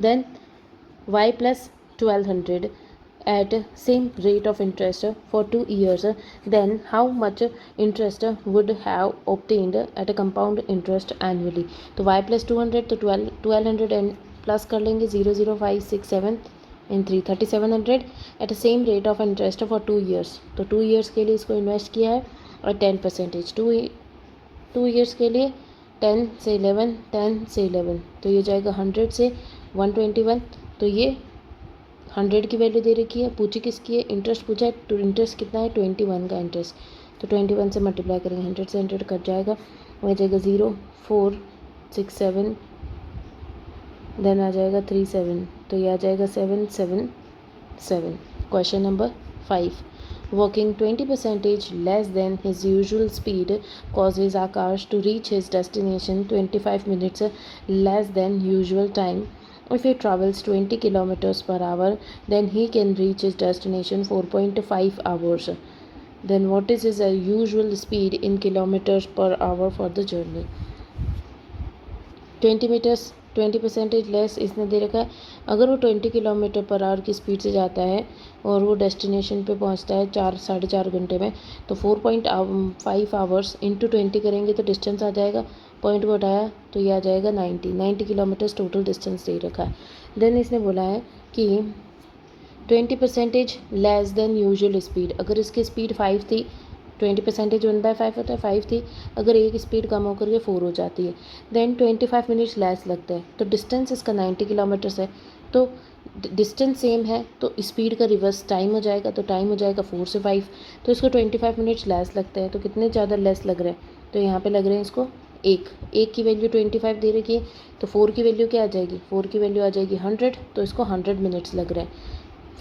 then y plus 1200 at same rate of interest for 2 years, then how much interest would have obtained at a compound interest annually. तो y plus 200 तो 1200 and plus कर लेंगे 00567 in 3 3700 at same rate of interest for 2 years. तो 2 years के लिए इसको invest किया है और 10%. 2 ईयर्स के लिए 10 से 11 10 से 11 तो ये जाएगा 100 से 121. तो ये 100 की वैल्यू दे रखी है. पूछी किसकी है? इंटरेस्ट पूछा है. तो इंटरेस्ट कितना है? 21 का इंटरेस्ट. तो 21 से मल्टीप्लाई करेंगे. 100 से 100 कट जाएगा. वो आ जाएगा 0467 देन आ जाएगा 37. तो ये आ जाएगा 777. Question number 5. Walking 20% less than his usual speed causes Akash to reach his destination 25 minutes less than usual time. If he travels 20 kilometers per hour, then he can reach his destination 4.5 hours. Then what is his usual speed in kilometers per hour for the journey? 20% less इसने दे रखा है. अगर वो 20 kilometre per hour की speed से जाता है और वो डेस्टिनेशन पे पहुंचता है 4-4.5 घंटे में, तो 4.5 आवर्स इंटू 20 करेंगे तो डिस्टेंस आ जाएगा. पॉइंट को हटाया तो ये आ जाएगा 90 किलोमीटर्स टोटल डिस्टेंस दे रखा है. देन इसने बोला है कि 20% लेस देन यूजुअल स्पीड. अगर इसकी स्पीड 5 थी, 20% 1/5 होता है, 5 थी. अगर एक स्पीड कम होकर के 4 हो जाती है, देन 25 मिनट्स लेस लगता है. तो डिस्टेंस इसका 90 किलोमीटर्स है. तो डिस्टेंस सेम है तो स्पीड का रिवर्स टाइम हो जाएगा. तो टाइम हो जाएगा 4 से 5. तो इसको 25 मिनट्स लेस लगता है. तो कितने ज़्यादा लेस लग रहे हैं? तो यहाँ पे लग रहे हैं इसको एक की वैल्यू 25 दे रखी है. तो 4 की वैल्यू क्या आ जाएगी? 4 की वैल्यू आ जाएगी 100. तो इसको 100 मिनट्स लग रहे हैं.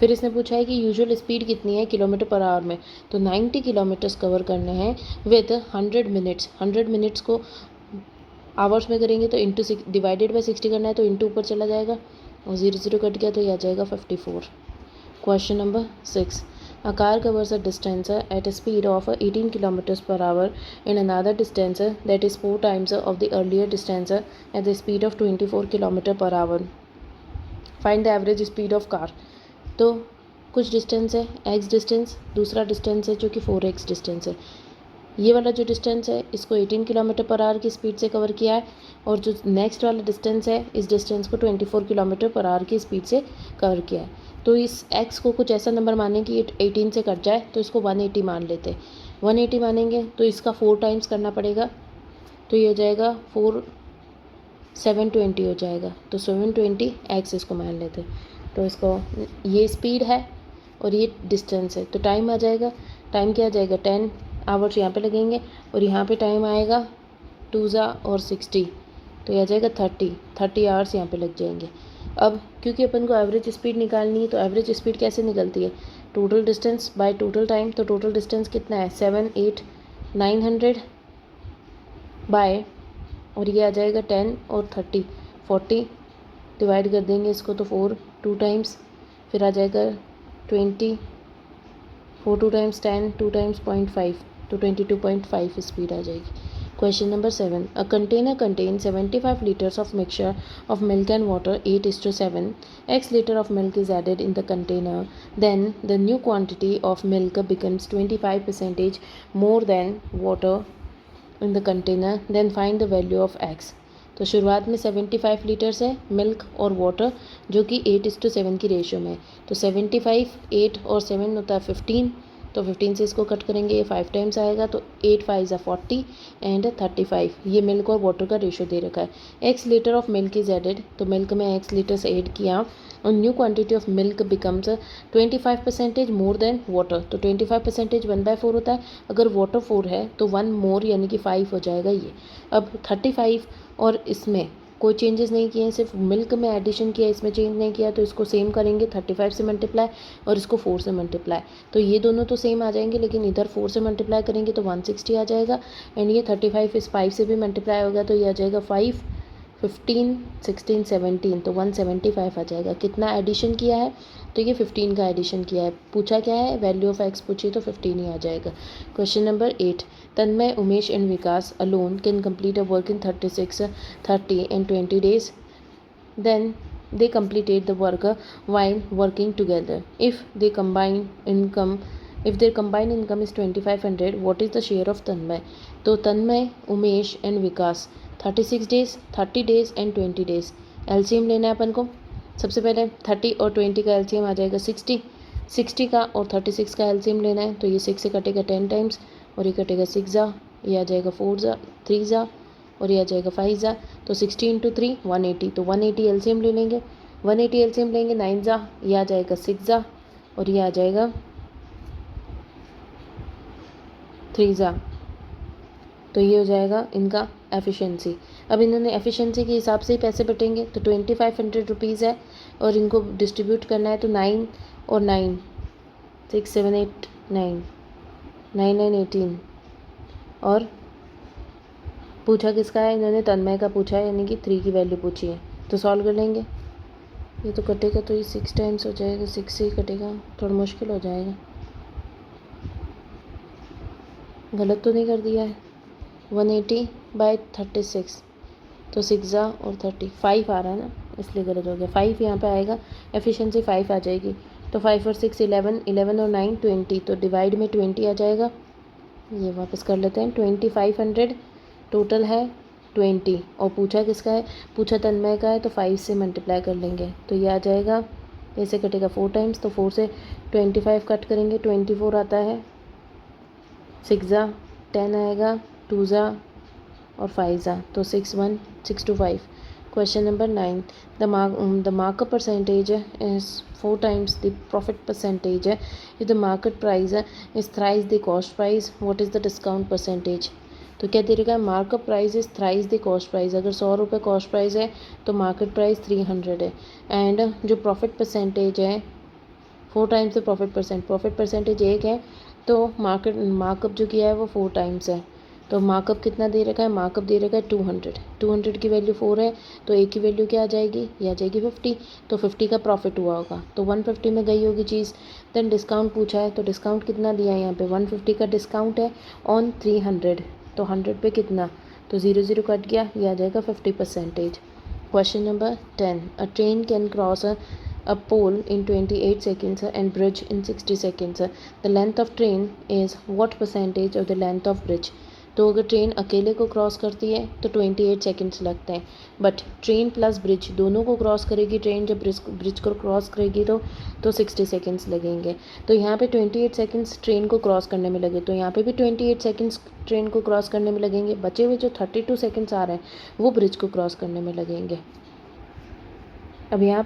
फिर इसने पूछा है कि यूजुअल स्पीड कितनी है किलोमीटर पर आवर में. तो 90 किलोमीटर्स कवर करने हैं विद 100 मिनट्स. 100 मिनट्स को आवर्स में करेंगे तो इंटू डिवाइडेड बाई 60 करना है तो इंटू ऊपर चला जाएगा और 0 कट गया तो ये आ जाएगा 54. Question number 6. A car covers a distance at a speed of 18 kilometers per hour in another distance that is 4 times of the earlier distance at the speed of 24 kilometers per hour. Find the average speed of car. तो कुछ distance है x distance, दूसरा distance है जो कि 4x distance है. ये वाला जो डिस्टेंस है इसको 18 किलोमीटर पर आवर की स्पीड से कवर किया है और जो नेक्स्ट वाला डिस्टेंस है इस डिस्टेंस को 24 किलोमीटर पर आवर की स्पीड से कवर किया है. तो इस x को कुछ ऐसा नंबर माने कि ये 18 से कट जाए तो इसको 180 मान लेते हैं. 180 मानेंगे तो इसका 4 टाइम्स करना पड़ेगा. तो ये हो जाएगा 720 हो जाएगा. तो 720 x इसको मान लेते हैं. तो इसको ये स्पीड है और ये डिस्टेंस है. तो टाइम आ जाएगा. टाइम क्या आ जाएगा? 10 आवर्स यहाँ पे लगेंगे और यहाँ पे टाइम आएगा 2 और 60. तो ये आ जाएगा 30 आवर्स यहाँ पे लग जाएंगे. अब क्योंकि अपन को एवरेज स्पीड निकालनी है तो एवरेज स्पीड कैसे निकलती है? Total distance by total time. तो टोटल डिस्टेंस कितना है? 7 8 900 बाय और ये आ जाएगा 10 और 30 40 डिवाइड कर देंगे इसको तो 4 2 टाइम्स. फिर आ जाएगा 20 4 2 टाइम्स 10 2 टाइम्स 0.5 तो 22.5 स्पीड आ जाएगी. Question number 7. A container contains 75 liters of mixture of milk and water 8:7. X liter of milk is added in the container. Then the new quantity of milk becomes 25% more than water in the container. Then find the value of X. तो शुरुआत में 75 litres है milk और water जो कि 8:7 की ratio में है. तो 75 8 और 7 होता है 15. तो 15 से इसको कट करेंगे ये 5 टाइम्स आएगा. तो 8 5 40 एंड 35. ये मिल्क और वाटर का रेशो दे रखा है. x litre of milk is added. तो मिल्क में x लीटर से ऐड किया और new quantity of milk becomes 25% more than water. तो 25% 1/4 होता है. अगर वाटर 4 है तो 1 मोर यानी कि 5 हो जाएगा ये. अब 35 और इसमें कोई चेंजेस नहीं किए हैं, सिर्फ मिल्क में एडिशन किया, इसमें चेंज नहीं किया. तो इसको सेम करेंगे 35 से मल्टीप्लाई और इसको 4 से मल्टीप्लाई. तो ये दोनों तो सेम आ जाएंगे लेकिन इधर 4 से मल्टीप्लाई करेंगे तो 160 आ जाएगा. एंड ये 35 इस 5 से भी मल्टीप्लाई होगा तो ये आ जाएगा 5 15 16 17. तो 175 आ जाएगा. कितना एडिशन किया है? तो ये 15 का एडिशन किया है. पूछा क्या है? वैल्यू ऑफ एक्स पूछी तो 15 ही आ जाएगा. Question number 8. Tanmay, Umesh and Vikas alone can complete a work in 36 30 and 20 days. Then they completed the work while working together. If their combined income is 2500, what is the share of Tanmay? तो Tanmay, Umesh and Vikas 36 days, 30 days and 20 days. LCM लेना है अपन को। सबसे पहले 30 और 20 का LCM आ जाएगा 60, 60 का और 36 का एलसीएम लेना है। तो ये 6 से कटेगा 10 टाइम्स और ये कटेगा 6 जा, ये आ जाएगा 4 जा, 3 जा और ये आ जाएगा 5 जा। तो 60 इंटू 3 180, तो 180 एलसीएम ले लेंगे। 180 एलसीएम लेंगे 9 जा, ये आ जाएगा 6 जा और ये आ जाएगा 3 जा। तो ये हो जाएगा इनका एफिशिएंसी। अब इन्होंने एफिशिएंसी के हिसाब से ही पैसे बटेंगे। तो 2500 रुपीज़ है और इनको डिस्ट्रीब्यूट करना है। तो 9 और 9 6 7 8 9 9 9 18 और पूछा किसका है इन्होंने? तन्मय का पूछा है, यानी कि 3 की वैल्यू पूछी है। तो सॉल्व कर लेंगे। ये तो कटेगा तो ये 6 टाइम्स हो जाएगा, 6 से ही कटेगा, थोड़ा मुश्किल हो जाएगा। गलत तो नहीं कर दिया है? 180/36 तो 6 जा और 30 5 आ रहा है ना, इसलिए गलत हो गया। 5 यहाँ पे आएगा, एफिशिएंसी 5 आ जाएगी। तो 5 और 6 11, 11 और 9 20, तो डिवाइड में 20 आ जाएगा। ये वापस कर लेते हैं। 2500 टोटल है 20 और पूछा किसका है? पूछा तन्मय का है, तो 5 से मल्टीप्लाई कर लेंगे। तो ये आ जाएगा, ऐसे कटेगा 4 टाइम्स, तो 4 से 25 कट करेंगे, 24 आता है। 6 जा 10 आएगा, 2 जा और 5 जा, तो 6 1 6 2 5। Question number 9. The markup percentage is 4 times the profit percentage. If the market price is thrice the cost price, what is the discount percentage? तो क्या दे रखा है? Markup price is thrice the cost price. अगर 100 रुपये cost price है तो market price 300 है। And जो प्रॉफिट परसेंटेज है 4 टाइम्स द प्रॉफिट परसेंटेज 1 है, तो मार्कअप जो किया है वो 4 टाइम्स है। तो मार्कअप कितना दे रखा है? मार्कअप दे रखा है 200 की वैल्यू 4 है, तो ए की वैल्यू क्या आ जाएगी? ये आ जाएगी 50। तो 50 का प्रॉफिट हुआ होगा, तो 150 में गई होगी चीज़। देन डिस्काउंट पूछा है, तो डिस्काउंट कितना दिया है यहाँ पे? 150 का डिस्काउंट है ऑन 300, तो 100 पे कितना? तो 0 0 कट गया, ये आ जाएगा 50%। Question number 10. A train can cross a pole in 28 seconds and bridge in 60 seconds. The length of train is what percentage of the length of bridge? तो अगर ट्रेन अकेले को क्रॉस करती है तो 28 सेकंड्स लगते हैं, बट ट्रेन प्लस ब्रिज दोनों को क्रॉस करेगी ट्रेन, जब ब्रिज को क्रॉस करेगी तो 60 सेकंड्स लगेंगे। तो यहाँ पे 28 सेकंड्स ट्रेन को क्रॉस करने में लगे, तो यहाँ पे भी 28 सेकंड्स ट्रेन को क्रॉस करने में लगेंगे। बचे हुए जो 32 सेकंड्स आ रहे हैं वो ब्रिज को क्रॉस करने में लगेंगे। अब यहाँ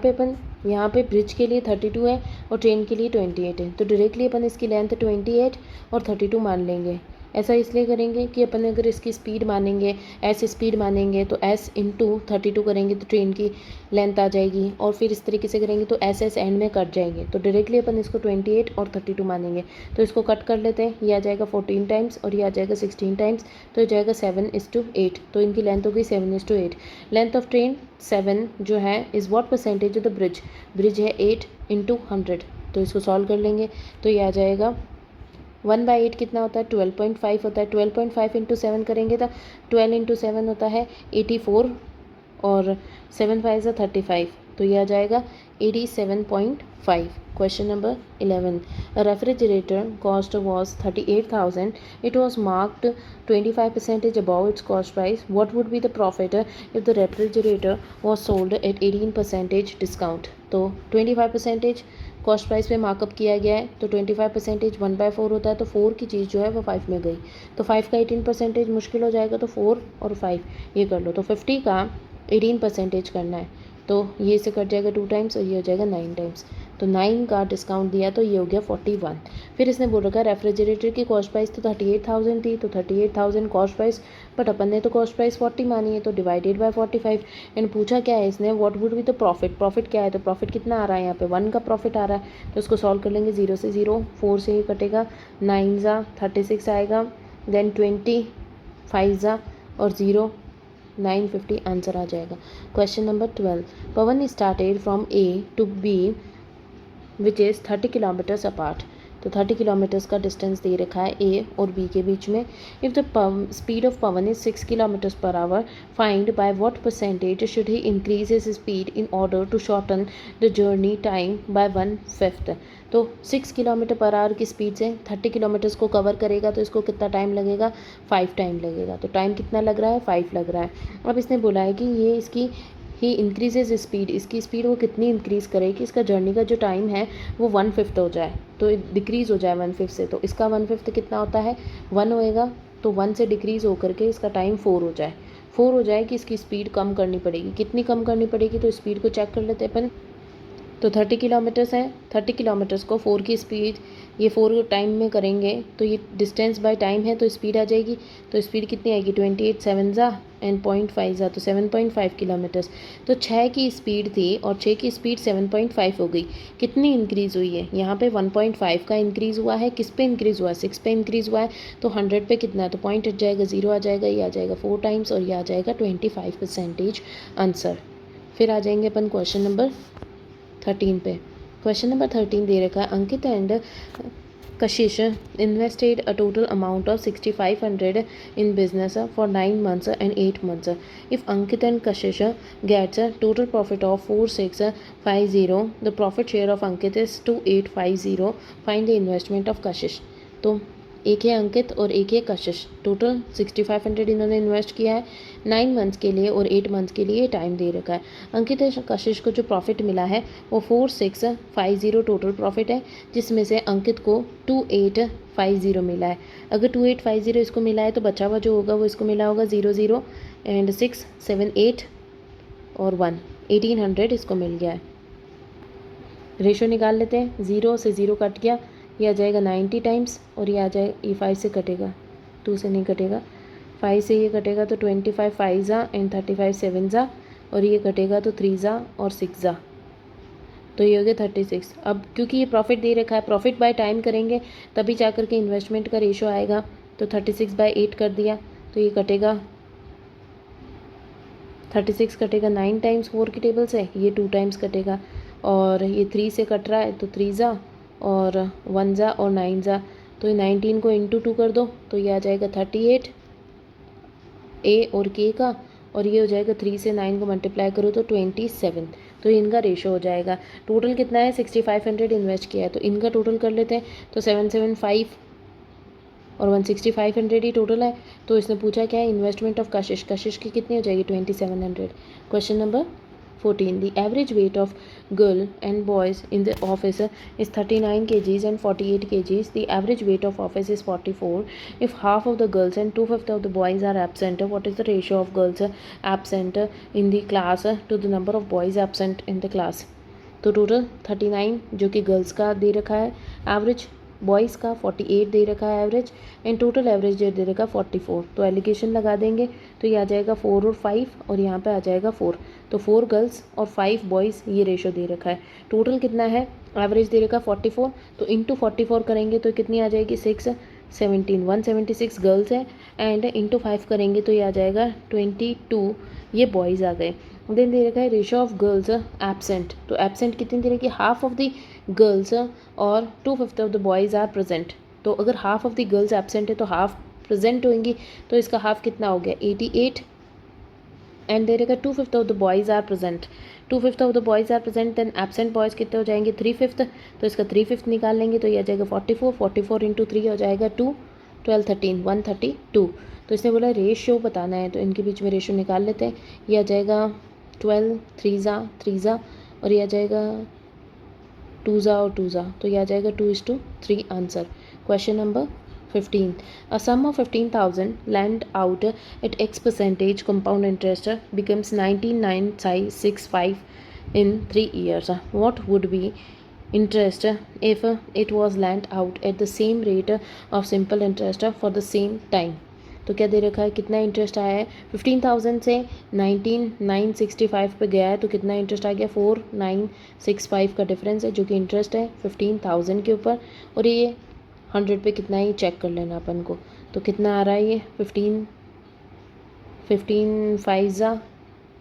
पे ब्रिज के लिए 32 है और ट्रेन के लिए 28 है, तो डायरेक्टली अपन इसकी लेंथ 28 और 32 मान लेंगे। ऐसा इसलिए करेंगे कि अपन अगर इसकी स्पीड मानेंगे, एस स्पीड मानेंगे, तो एस इंटू 32 करेंगे तो ट्रेन की लेंथ आ जाएगी, और फिर इस तरीके से करेंगे तो एस एंड में कट जाएंगे। तो डायरेक्टली अपन इसको 28 और 32 मानेंगे। तो इसको कट कर लेते हैं, ये आ जाएगा 14 टाइम्स और ये आ जाएगा 16 टाइम्स, तो ये जाएगा 7:8। तो इनकी लेंथ हो गई 7:8। लेंथ ऑफ ट्रेन 7 जो है is what percentage of the bridge? Bridge है 8 × 100, तो इसको सॉल्व कर लेंगे। तो ये आ जाएगा 1/8 कितना होता है? 12.5 होता है। 12.5 × 7 करेंगे तो 12 × 7 होता है 84 और 7 5 = 35, तो ये आ जाएगा 87.5। Question number 11. A refrigerator cost was 38,000. It was marked 25% above its cost price. What would be the profit if the refrigerator was sold at 18% discount? तो 25% कॉस्ट प्राइस पे मार्कअप किया गया है, तो 25% 1/4 होता है, तो 4 की चीज़ जो है वो 5 में गई, तो 5 का 18% मुश्किल हो जाएगा, तो 4 और 5 ये कर लो। तो 50 का 18% करना है, तो ये से कट जाएगा 2 टाइम्स और ये हो जाएगा 9 टाइम्स, तो 9 का डिस्काउंट दिया तो ये हो गया 41। फिर इसने बोल रखा रेफ्रिजरेटर की कॉस्ट प्राइस तो 38,000 थी, तो 38,000 कॉस्ट प्राइस, बट अपन ने तो कॉस्ट प्राइस 40 मानी है, तो डिवाइडेड बाय 45। एंड पूछा क्या है इसने? What would be the profit? Profit क्या है? तो प्रॉफिट कितना आ रहा है यहाँ पे? 1 का प्रॉफिट आ रहा है, तो इसको सॉल्व कर लेंगे। 0 से 0, 4 से ही कटेगा, 9 जा 36 आएगा, देन 20 5 जा और 0 950 आंसर आ जाएगा। Question number 12. Pawan started from A to B which is 30 kilometers apart. तो 30 किलोमीटर्स का डिस्टेंस दे रखा है ए और बी के बीच में। If the speed of Pawan is 6 kilometres per hour, find by what percentage should he increase his speed in order to shorten the journey time by 1/5। तो 6 kilometre per hour की speed से 30 kilometres को cover करेगा तो इसको कितना time लगेगा, 5 time लगेगा। तो टाइम कितना लग रहा है, 5 लग रहा है। अब इसने बोला है कि ये इसकी ही इंक्रीजेज स्पीड, इसकी स्पीड वो कितनी इंक्रीज़ करे कि इसका जर्नी का जो टाइम है वो 1/5 हो जाए, तो डिक्रीज़ हो जाए 1/5 से। तो इसका 1/5 कितना होता है, 1 होएगा। तो 1 से डिक्रीज़ होकर के इसका टाइम 4 हो जाए। 4 हो जाए कि इसकी स्पीड कम करनी पड़ेगी। कितनी कम करनी पड़ेगी, तो स्पीड को चेक कर लेते हैं अपन। तो 30 किलोमीटर्स हैं, 30 किलोमीटर्स को 4 की स्पीड, ये 4 टाइम में करेंगे तो ये डिस्टेंस बाय टाइम है, तो स्पीड आ जाएगी। तो स्पीड कितनी आएगी, 28 7 जा एंड 0.5 जा, तो 7.5 किलोमीटर्स। तो 6 की स्पीड थी और 6 की स्पीड 7.5 हो गई। कितनी इंक्रीज़ हुई है, यहाँ पे 1.5 का इंक्रीज़ हुआ है। किस पे इंक्रीज़ हुआ है, 6 पे इंक्रीज़ हुआ है। तो 100 पे कितना है, तो पॉइंट हट जाएगा, 0 आ जाएगा, ये आ जाएगा 4 टाइम्स और ये आ जाएगा 25% आंसर। फिर आ जाएंगे अपन क्वेश्चन नंबर 13 पे। क्वेश्चन नंबर 13 दे रखा है, अंकित and Kashish invested a total amount of 6,500 in business for 9 months and 8 months. If Ankit and Kashish gets a total profit of 4,650, the profit share of Ankit is 2,850. Find the investment of Kashish. तो एक है अंकित और एक है कशिश, total 6,500 इन्होंने invest किया है 9 months के लिए और 8 मंथ्स के लिए टाइम दे रखा है। अंकित और कशिश को जो प्रॉफिट मिला है वो 4,650 टोटल प्रॉफिट है, जिसमें से अंकित को 2,850 मिला है। अगर 2,850 इसको मिला है तो बचा हुआ जो होगा वो इसको मिला होगा 0 एंड 6 7 8 और 1, 1,800 इसको मिल गया है। रेशो निकाल लेते हैं, 0 से 0 कट गया, ये आ जाएगा 90 टाइम्स और ये आ जाए, ये 5 से कटेगा, 2 से नहीं कटेगा, 5 से ये कटेगा तो 25 5 जा एंड 35 7 जा और ये कटेगा तो 3 जा और 6 जा, तो ये हो गया 36। अब क्योंकि ये प्रॉफिट दे रखा है, प्रॉफिट बाय टाइम करेंगे तभी जा कर के इन्वेस्टमेंट का रेशो आएगा। तो 36/8 कर दिया तो ये कटेगा, 36 कटेगा 9 टाइम्स 4 की टेबल से, ये 2 टाइम्स कटेगा और ये 3 से कट रहा है तो 3 जा और 1 जा और 9 जा, तो ये 19 को इंटू 2 कर दो तो ये आ जाएगा 38 ए और के का, और ये हो जाएगा 3 से 9 को मल्टीप्लाई करो तो 27। तो इनका रेशो हो जाएगा। टोटल कितना है, 6,500 इन्वेस्ट किया है, तो इनका टोटल कर लेते हैं। तो 775 और 1,6,500 ही टोटल है। तो इसने पूछा क्या है, इन्वेस्टमेंट ऑफ कशिश, कशिश की कितनी हो जाएगी 2,700। Question number 14. The average weight of girl and boys in the office is 39 kgs and 48 kgs. The average weight of office is 44. If half of the girls and 2/5 of the boys are absent, what is the ratio of girls absent in the class to the number of boys absent in the class? तो total 39 जो कि girls का दे रखा है average, boys का 48 दे रखा है average, and total average दे रखा है 44। तो एलिगेशन लगा देंगे तो ये आ जाएगा 4 और 5 और यहाँ पे आ जाएगा 4, तो 4 गर्ल्स और 5 बॉयज़ ये रेशो दे रखा है। टोटल कितना है, एवरेज दे रखा है 44, तो इंटू 44 करेंगे तो कितनी आ जाएगी 6 17 176 गर्ल्स है, एंड इंटू 5 करेंगे तो ये आ जाएगा 22, ये बॉयज़ आ गए। देन दे रखा है रेशो ऑफ गर्ल्स एबसेंट, तो एबसेंट कितनी दे रखी है, हाफ ऑफ द गर्ल्स और 2/5 of the boys are present. तो अगर half of the girls absent है तो हाफ प्रेजेंट होंगी, तो इसका हाफ कितना हो गया 88, एंड दे रखा 2/5 of the boys are present, 2/5 of the boys are present, then absent boys कितने हो जाएंगे 3/5, तो इसका 3/5 निकाल लेंगे तो ये आ जाएगा 44, 44 इंटू 3 हो जाएगा 2, 12 13 132। तो इसने बोला रेशो बताना है, तो इनके बीच में रेशो निकाल लेते हैं। ये आ जाएगा 12 3 जा और ये आ जाएगा 2 जा और 2 जा, तो ये आ जाएगा 2:3 answer. Question number 15. A sum of 15,000 lent out at X percentage compound interest becomes 19,965 in 3 years. What would be interest if it was lent out at the same rate of simple interest for the same time? तो क्या दे रखा है, कितना interest आया है, 15,000 से 19,965 पे गया है, तो कितना इंटरेस्ट आ गया 4,965 का डिफरेंस है जो कि इंटरेस्ट है 15,000 के ऊपर, और ये 100 पे कितना ही चेक कर लेना अपन को। तो कितना आ रहा है ये 15 5 जा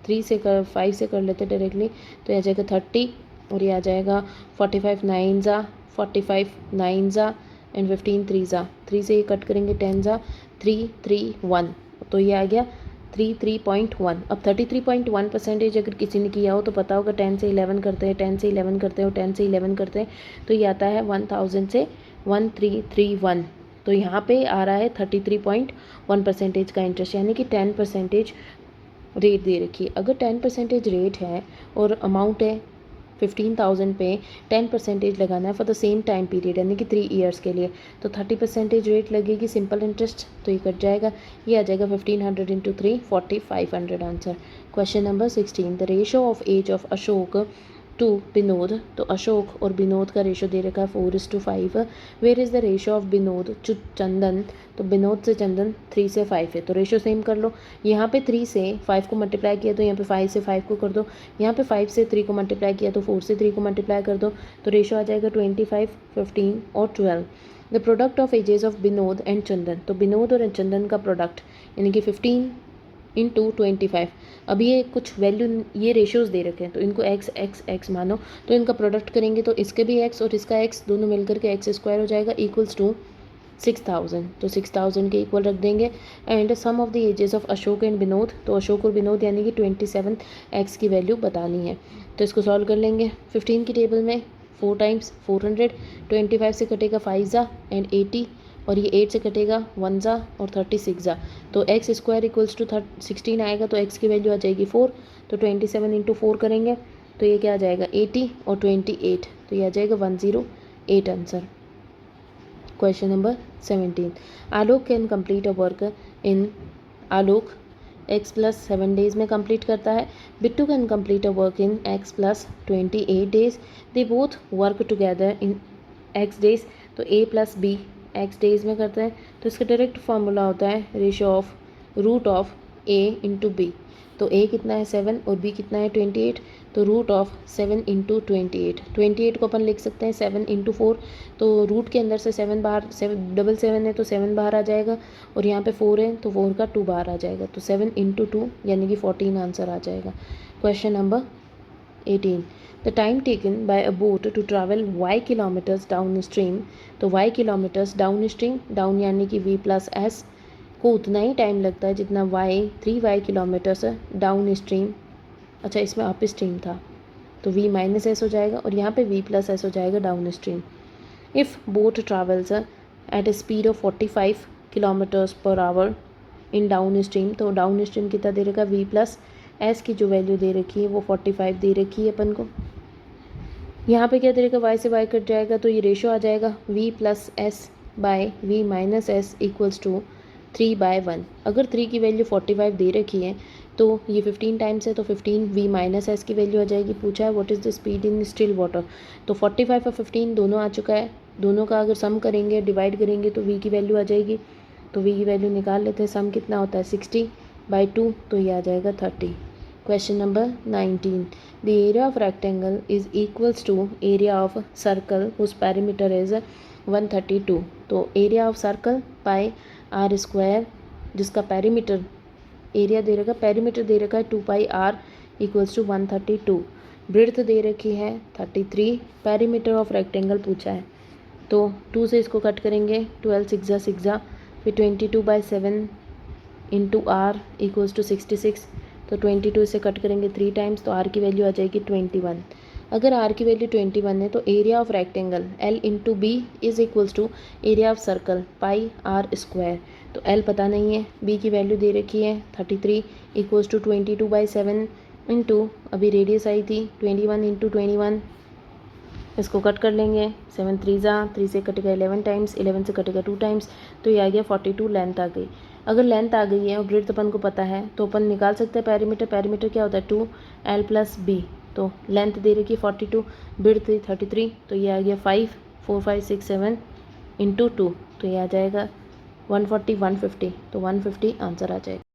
3 से कर 5 से कर लेते डायरेक्टली, तो ये आ जाएगा 30 और ये आ जाएगा 45 9 जा 45 9 ज़ा एंड 15 3 ज़ा, 3 से ये कट करेंगे 10 ज़ा 3 3 1, तो ये आ गया 33.1। अब 33.1% अगर किसी ने किया हो तो पता होगा 10 से 11 करते हैं, 10 से 11 करते हैं और 10 से 11 करते हैं, तो ये आता है 1000 से 1331। तो यहाँ पे आ रहा है 33.1% का इंटरेस्ट, यानी कि 10% रेट दे रखी है। अगर 10% रेट है और अमाउंट है 15,000 पे 10% लगाना है for the same time period, यानी कि 3 ईयर्स के लिए, तो 30% रेट लगेगी सिंपल इंटरेस्ट, तो ये कट जाएगा, ये आ जाएगा 1500 into 3 4500 answer. Question number 16, the ratio of age of Ashok to Vinod, तो अशोक और विनोद का रेशो दे रखा है 4:5। Where is the ratio of Vinod to Chandan, तो विनोद से चंदन 3 से 5 है, तो रेशो सेम कर लो। यहाँ पे 3 से 5 को मल्टीप्लाई किया तो यहाँ पे 5 से 5 को कर दो, यहाँ पे 5 से 3 को मल्टीप्लाई किया तो 4 से 3 को मल्टीप्लाई कर दो, तो रेशो आ जाएगा 25 15 और 12। The product of ages of Vinod and Chandan, तो विनोद और चंदन का प्रोडक्ट यानी कि 15 इंटू 25। अब ये कुछ वैल्यू, ये रेशियोज़ दे रखे हैं तो इनको x x x मानो, तो इनका प्रोडक्ट करेंगे तो इसके भी x और इसका x दोनों मिलकर के x² हो जाएगा इक्वल्स टू 6000, तो 6000 के इक्वल रख देंगे। And sum of the ages of Ashok and Vinod, तो अशोक और विनोद यानी कि 27x की वैल्यू बतानी है, तो इसको सॉल्व कर लेंगे। 15 की टेबल में 4 टाइम्स 400, 25 से कटेगा 5 ज़ा एंड 80, और ये 8 से कटेगा 1 ज़ा और 36 ज़ा, तो x² इक्वल्स टू 16 आएगा, तो x की वैल्यू आ जाएगी 4, तो 27 इंटू 4 करेंगे तो ये क्या आ जाएगा 80 और 28, तो ये आ जाएगा 108 answer. Question number 17, Alok can complete a work in, Alok x plus 7 days में कंप्लीट करता है, Bittu can complete a work in x plus 28 days, they both work together in x days, तो a plus b x days में करते हैं, तो इसका direct formula होता है ratio of root of a into b, तो a कितना है 7 और b कितना है 28, तो रूट ऑफ 7 इंटू 28 को अपन लिख सकते हैं 7 इंटू 4, तो रूट के अंदर से 7 बाहर, 7 है तो 7 बाहर आ जाएगा, और यहाँ पे 4 है तो 4 का 2 बाहर आ जाएगा, तो 7 इंटू 2 यानी कि 14 आंसर आ जाएगा। Question number 18, the time taken by a boat to travel y kilometres downstream, तो y kilometres downstream, down यानी कि v प्लस एस, को उतना ही टाइम लगता है जितना y 3y kilometres down stream, अच्छा इसमें अप स्ट्रीम था तो v माइनस एस हो जाएगा, और यहाँ पे v प्लस एस हो जाएगा downstream. If boat travels at a speed of 45 kilometres per hour in downstream, तो डाउन स्ट्रीम कितना दे रखा v प्लस एस की जो वैल्यू दे रखी है वो 45 दे रखी है अपन को। यहाँ पे क्या दे रखा y से y कट जाएगा, तो ये रेशो आ जाएगा v plus s by v minus s equals to 3/1। अगर 3 की वैल्यू 45 दे रखी है तो ये 15 टाइम्स है, तो 15 v माइनस एस की वैल्यू आ जाएगी। पूछा है what is the speed in still water, तो 45 और 15 दोनों आ चुका है, दोनों का अगर सम करेंगे डिवाइड करेंगे तो v की वैल्यू आ जाएगी, तो v की वैल्यू निकाल लेते हैं। सम कितना होता है 60/2, तो ये आ जाएगा 30। Question number 19, the area of rectangle is equals to area of circle whose perimeter is 132, तो area of circle pi r square, जिसका पेरीमीटर एरिया दे रखा, पेरीमीटर दे रखा है 2πr इक्वल्स टू 132, ब्रेड्थ दे रखी है 33, पेरीमीटर ऑफ रेक्टेंगल पूछा है, तो 2 से इसको कट करेंगे 12 6 6, फिर 22/7 इंटू आर इक्वल्स टू 66, तो 22 से कट करेंगे 3 टाइम्स, तो आर की वैल्यू आ जाएगी 21। अगर आर की वैल्यू 21 है तो area of rectangle l into b is equals to area of circle pi r square, तो एल पता नहीं है, बी की वैल्यू दे रखी है 33 इक्वल्स टू 22/7 इंटू अभी रेडियस आई थी 21 इंटू 21, इसको कट कर लेंगे 7 3 3 से कटेगा 11 टाइम्स, 11 से कटेगा 2 टाइम्स, तो ये आ गया 42 लेंथ आ गई। अगर लेंथ आ गई है और ब्रेड्थ अपन को पता है तो अपन निकाल सकते हैं पेरीमीटर, पेरीमीटर क्या होता है 2l + b, तो लेंथ दे रखी 42, ब्रेड्थ 33, तो ये आ गया 5 4 5 6 7 इंटू 2, तो ये आ जाएगा 140 150, तो 150 आंसर आ जाएगा।